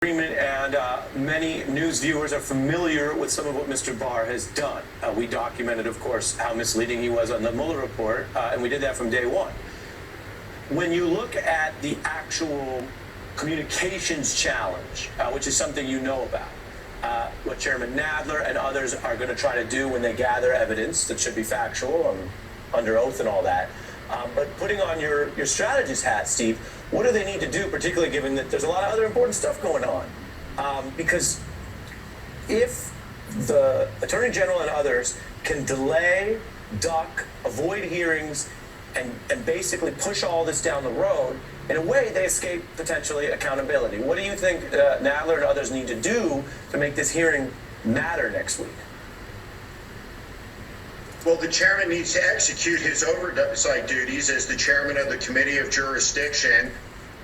Agreement, and many news viewers are familiar with some of what Mr. Barr has done. We documented, of course, how misleading he was on the Mueller report, and we did that from day one. When you look at the actual communications challenge, which is something you know about, what Chairman Nadler and others are going to try to do when they gather evidence that should be factual and under oath and all that. But putting on your strategist hat, Steve, what do they need to do, particularly given that there's a lot of other important stuff going on? Because if the Attorney General and others can delay, duck, avoid hearings, and basically push all this down the road, in a way, they escape potentially accountability. What do you think Nadler and others need to do to make this hearing matter next week? Well, the chairman needs to execute his oversight duties as the chairman of the Committee of Jurisdiction,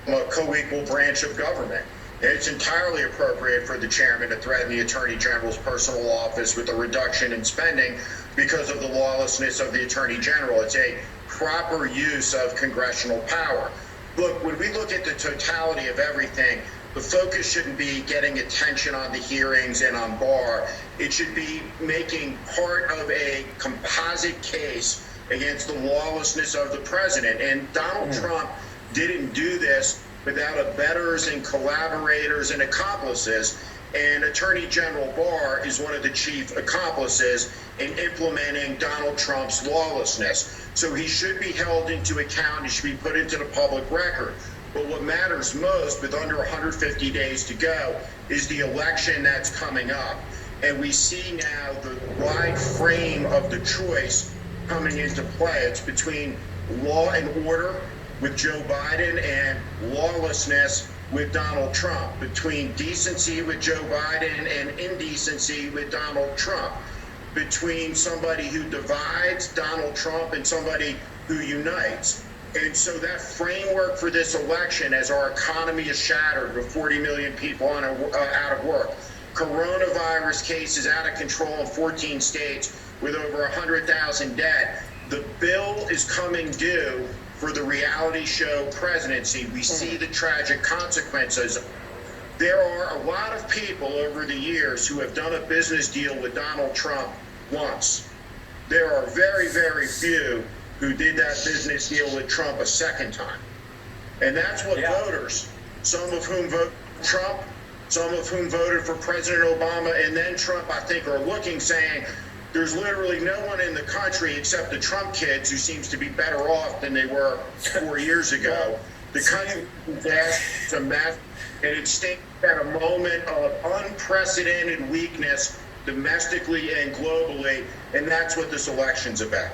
a co-equal branch of government. It's entirely appropriate for the chairman to threaten the Attorney General's personal office with a reduction in spending because of the lawlessness of the Attorney General. It's a proper use of congressional power. Look, when we look at the totality of everything, the focus shouldn't be getting attention on the hearings and on Barr. It should be making part of a composite case against the lawlessness of the president. And Donald Trump didn't do this without abettors and collaborators and accomplices. And Attorney General Barr is one of the chief accomplices in implementing Donald Trump's lawlessness. So he should be held into account. He should be put into the public record. But what matters most, with under 150 days to go, is the election that's coming up. And we see now the wide frame of the choice coming into play. It's between law and order with Joe Biden and lawlessness with Donald Trump, between decency with Joe Biden and indecency with Donald Trump, between somebody who divides, Donald Trump, and somebody who unites. And so that framework for this election, as our economy is shattered with 40 million people out of work, coronavirus cases out of control in 14 states with over 100,000 dead, the bill is coming due for the reality show presidency. We see the tragic consequences. There are a lot of people over the years who have done a business deal with Donald Trump once. There are very, very few who did that business deal with Trump a second time. And that's what voters, some of whom vote Trump, some of whom voted for President Obama and then Trump, I think, are looking, saying, there's literally no one in the country except the Trump kids who seems to be better off than they were 4 years ago. The country is asked to match, and it stands at a moment of unprecedented weakness domestically and globally, and that's what this election's about.